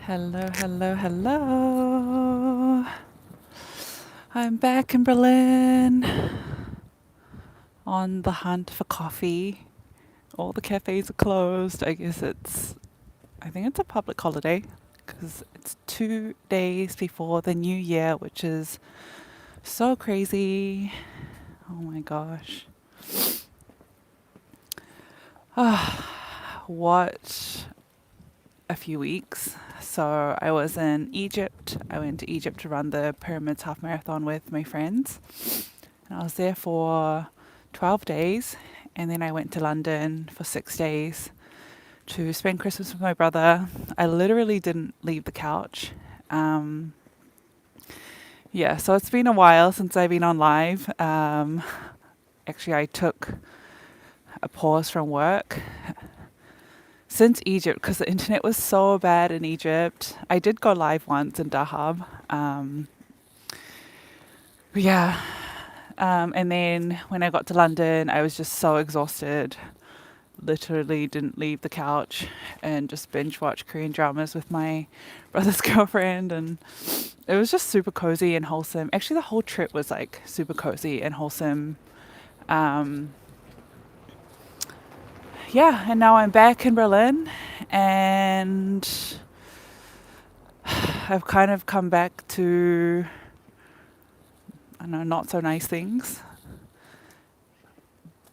Hello, hello, hello. I'm back in Berlin on the hunt for coffee. All the cafes are closed. I think it's a public holiday because it's 2 days before the new year, which is so crazy. Oh my gosh. What a few weeks. So I was in Egypt. I went to Egypt to run the Pyramids Half Marathon with my friends. And I was there for 12 days. And then I went to London for 6 days to spend Christmas with my brother. I literally didn't leave the couch. Um, yeah, so it's been a while since I've been on live. Actually, I took a pause from work since Egypt because the internet was so bad in Egypt. I did go live once in Dahab. Yeah. And then when I got to London, I was just so exhausted. Literally didn't leave the couch and just binge watched Korean dramas with my brother's girlfriend. And it was just super cozy and wholesome. Actually, the whole trip was like super cozy and wholesome. Um, yeah, and now I'm back in Berlin and I've kind of come back to, I don't know, not so nice things.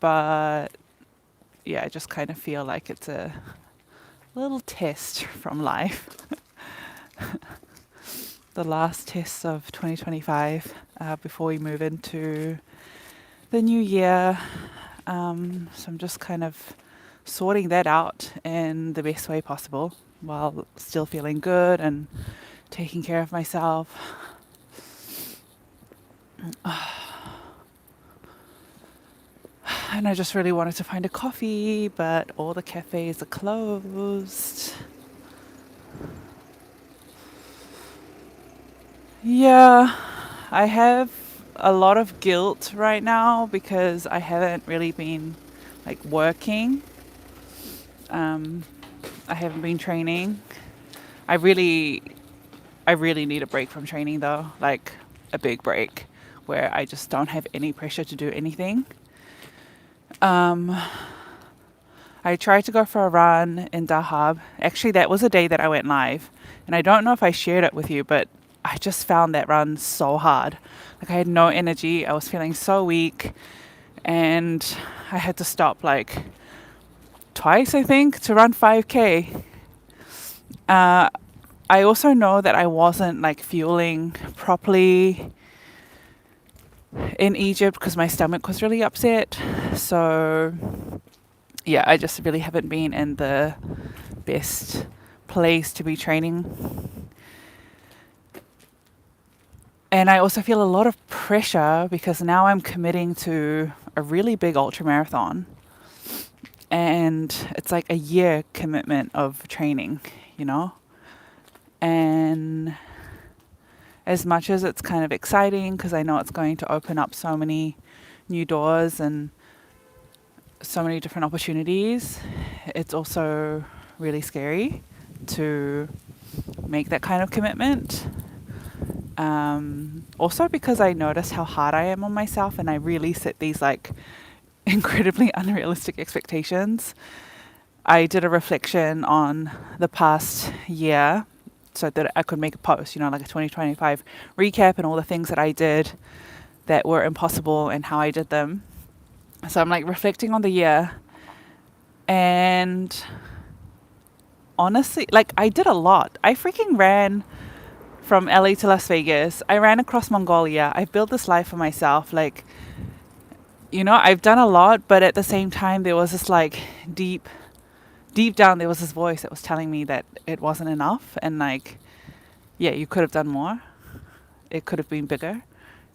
But yeah, I just kind of feel like it's a little test from life. The last test of 2025 before we move into the new year. So I'm just kind of sorting that out in the best way possible while still feeling good and taking care of myself. And I just really wanted to find a coffee, but all the cafes are closed. Yeah, I have a lot of guilt right now because I haven't really been like working. I haven't been training. I really, I really need a break from training though, like a big break where I just don't have any pressure to do anything. Um, I tried to go for a run in Dahab. Actually, that was a day that I went live. And I don't know if I shared it with you, but I just found that run so hard. Like I had no energy. I was feeling so weak. And I had to stop like twice, I think, to run 5K. Uh, I also know that I wasn't like fueling properly in Egypt because my stomach was really upset. So yeah, I just really haven't been in the best place to be training. And I also feel a lot of pressure because now I'm committing to a really big ultra marathon. And it's like a year commitment of training, you know? And as much as it's kind of exciting because I know it's going to open up so many new doors and so many different opportunities, it's also really scary to make that kind of commitment. Also because I notice how hard I am on myself and I really set these like incredibly unrealistic expectations. I did a reflection on the past year so that I could make a post, like a 2025 recap and all the things that I did that were impossible and how I did them. So I'm like reflecting on the year, and honestly, like I did a lot. I freaking ran from LA to Las Vegas. I ran across Mongolia. I built this life for myself. Like, I've done a lot, but at the same time, there was this like deep down, there was this voice that was telling me that it wasn't enough. And like, yeah, you could have done more. It could have been bigger.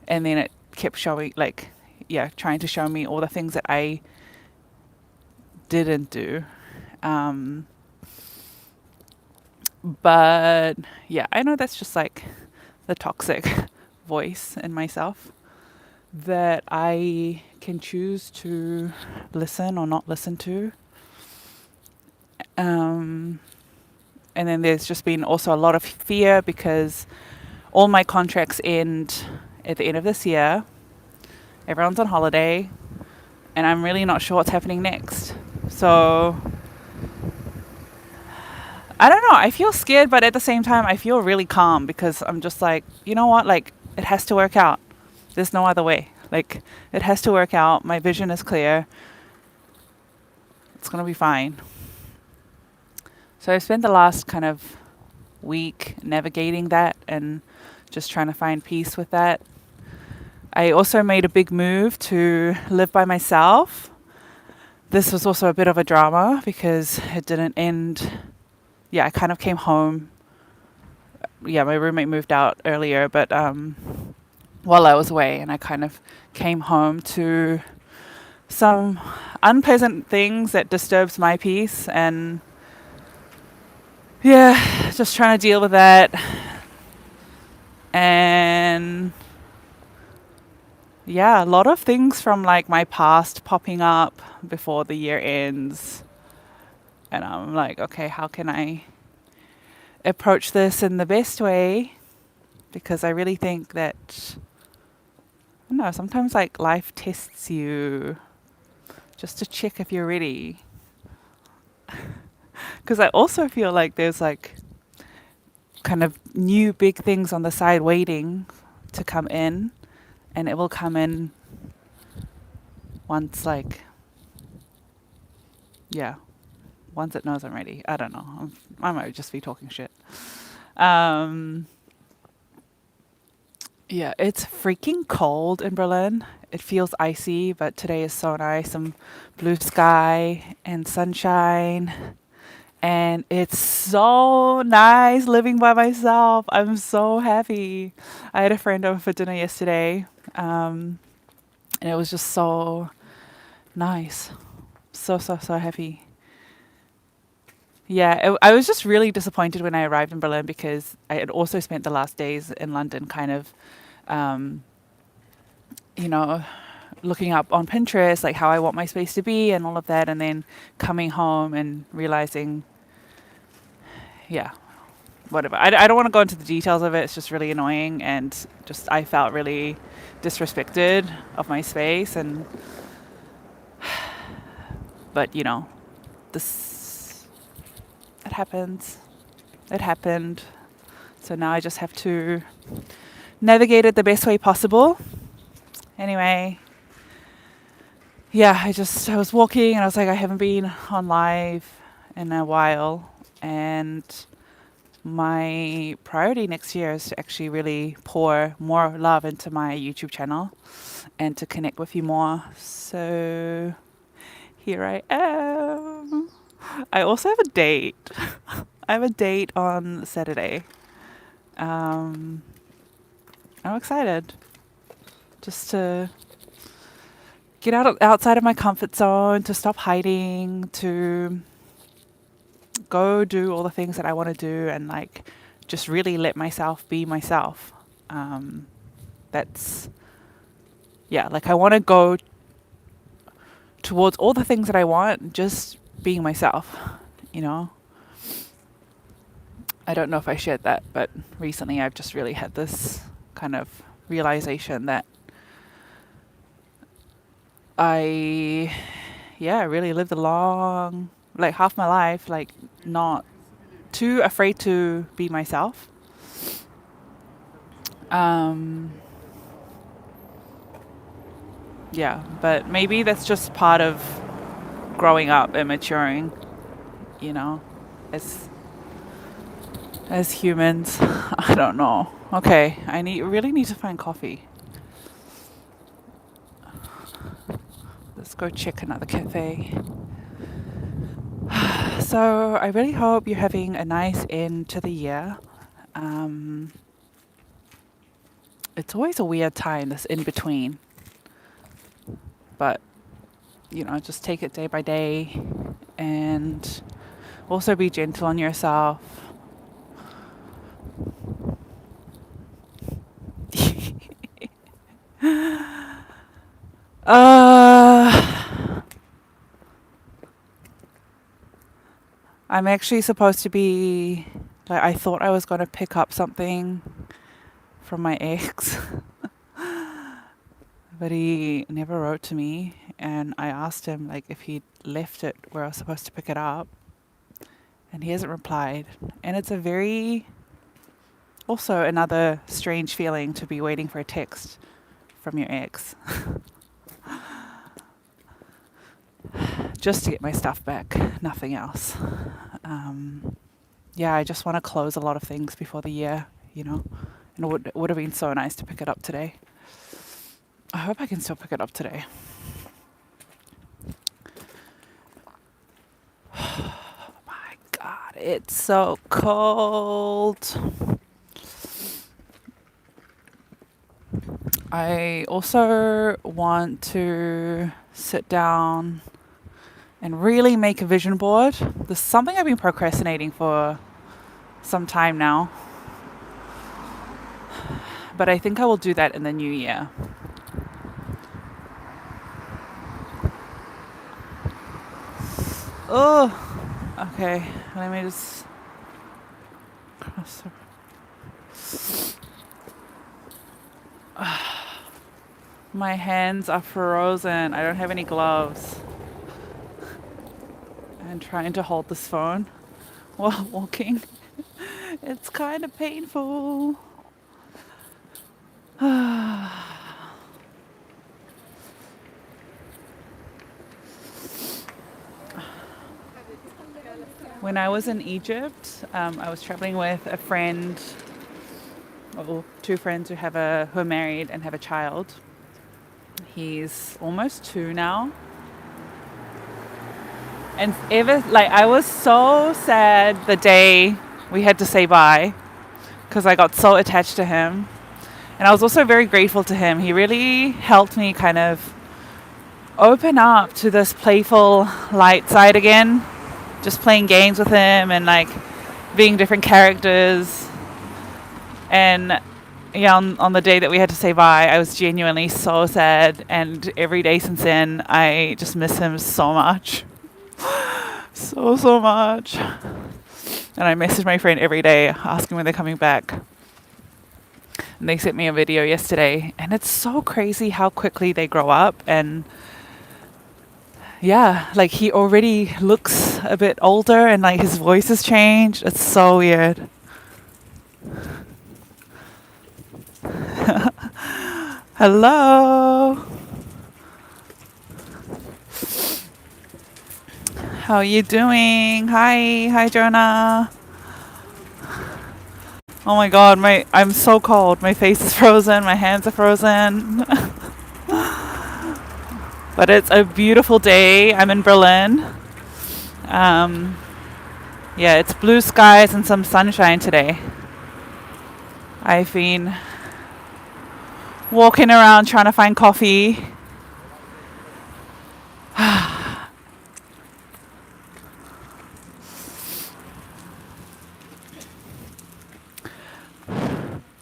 And then it kept showing, like, yeah, trying to show me all the things that I didn't do. But yeah, I know that's just like the toxic voice in myself that I can choose to listen or not listen to. And then there's just been also a lot of fear because all my contracts end at the end of this year. Everyone's on holiday, and I'm really not sure what's happening next. So I don't know. I feel scared, but at the same time, I feel really calm because I'm just like, you know what? Like, it has to work out. There's no other way. Like, it has to work out. My vision is clear. It's going to be fine. So I've spent the last kind of week navigating that and just trying to find peace with that. I also made a big move to live by myself. This was also a bit of a drama because it didn't end. Yeah, I kind of came home. Yeah, my roommate moved out earlier, but while I was away, and I kind of came home to some unpleasant things that disturbs my peace, and yeah, just trying to deal with that. And yeah, a lot of things from like my past popping up before the year ends. And I'm like, okay, how can I approach this in the best way? Because I really think that, I don't know, sometimes like life tests you just to check if you're ready. Because I also feel like there's like kind of new big things on the side waiting to come in, and it will come in once like, yeah, once it knows I'm ready. I don't know. I might just be talking shit. Yeah, it's freaking cold in Berlin. It feels icy, but today is so nice. Some blue sky and sunshine. And it's so nice living by myself. I'm so happy. I had a friend over for dinner yesterday, and it was just so nice. So happy. Yeah, I was just really disappointed when I arrived in Berlin because I had also spent the last days in London kind of, um, you know, looking up on Pinterest, like how I want my space to be and all of that. And then coming home and realizing, yeah, whatever. I don't want to go into the details of it. It's just really annoying. And just I felt really disrespected of my space. And, but, you know, this, it happens. It happened. So now I just have to navigate it the best way possible. Anyway, yeah, I was walking and I was like, I haven't been on live in a while. And my priority next year is to actually really pour more love into my YouTube channel and to connect with you more. So here I am. I also have a date. I have a date on Saturday. I'm excited just to get outside of my comfort zone, to stop hiding, to go do all the things that I want to do, and like just really let myself be myself. That's, yeah, like I want to go towards all the things that I want, just being myself, you know. I don't know if I shared that, but recently I've just really had this kind of realization that I really lived a long, like half my life, like not too afraid to be myself. Yeah, but maybe that's just part of growing up and maturing, you know, as humans. I don't know. Okay, really need to find coffee. Let's go check another cafe. So I really hope you're having a nice end to the year. It's always a weird time, this in between. But, you know, just take it day by day and also be gentle on yourself. I'm actually supposed to be, like, I thought I was going to pick up something from my ex, but he never wrote to me. And I asked him, like, if he left it where I was supposed to pick it up, and he hasn't replied. And it's a very, also another strange feeling to be waiting for a text from your ex. Just to get my stuff back, nothing else. Yeah, I just want to close a lot of things before the year, you know. And it would have been so nice to pick it up today. I hope I can still pick it up today. Oh my God, it's so cold. I also want to sit down and really make a vision board. This is something I've been procrastinating for some time now. But I think I will do that in the new year. Oh, okay. Let me just cross. My hands are frozen. I don't have any gloves. And trying to hold this phone while walking. It's kind of painful. When I was in Egypt, I was traveling with a friend, or two friends who are married and have a child. He's almost 2 now. And I was so sad the day we had to say bye because I got so attached to him. And I was also very grateful to him. He really helped me kind of open up to this playful, light side again. Just playing games with him and like being different characters. And yeah, on the day that we had to say bye, I was genuinely so sad. And every day since then, I just miss him so much. So much. And I message my friend every day asking when they're coming back. And they sent me a video yesterday. And it's so crazy how quickly they grow up. And yeah, like he already looks a bit older and like his voice has changed. It's so weird. Hello. How are you doing? Hi Jonah. Oh my God, I'm so cold. My face is frozen, my hands are frozen. But it's a beautiful day. I'm in Berlin. Yeah, it's blue skies and some sunshine today. I've been walking around trying to find coffee.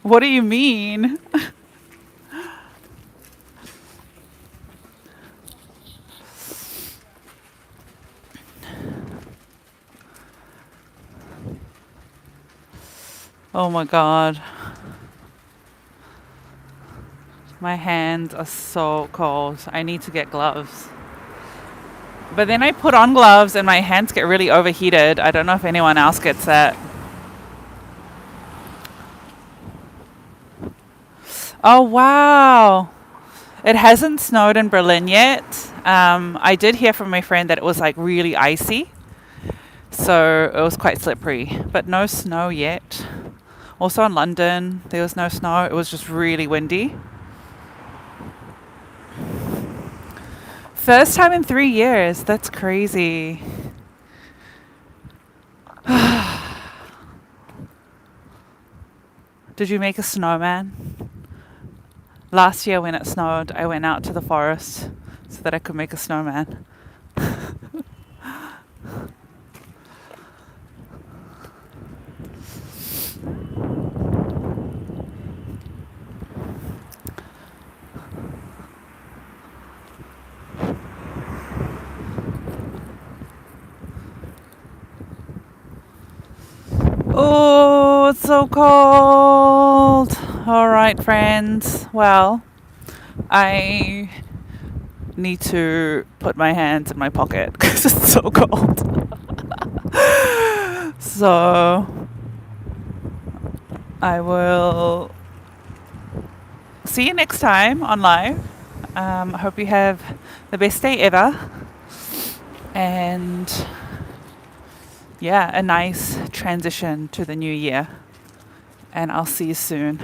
What do you mean? Oh my God. My hands are so cold. I need to get gloves. But then I put on gloves and my hands get really overheated. I don't know if anyone else gets that. Oh, wow. It hasn't snowed in Berlin yet. I did hear from my friend that it was like really icy. So it was quite slippery. But no snow yet. Also in London, there was no snow. It was just really windy. First time in 3 years. That's crazy. Did you make a snowman? Last year when it snowed, I went out to the forest so that I could make a snowman. Oh, it's so cold. All right, friends. Well, I need to put my hands in my pocket because it's so cold. So I will see you next time on live. I hope you have the best day ever. And yeah, a nice transition to the new year. And I'll see you soon.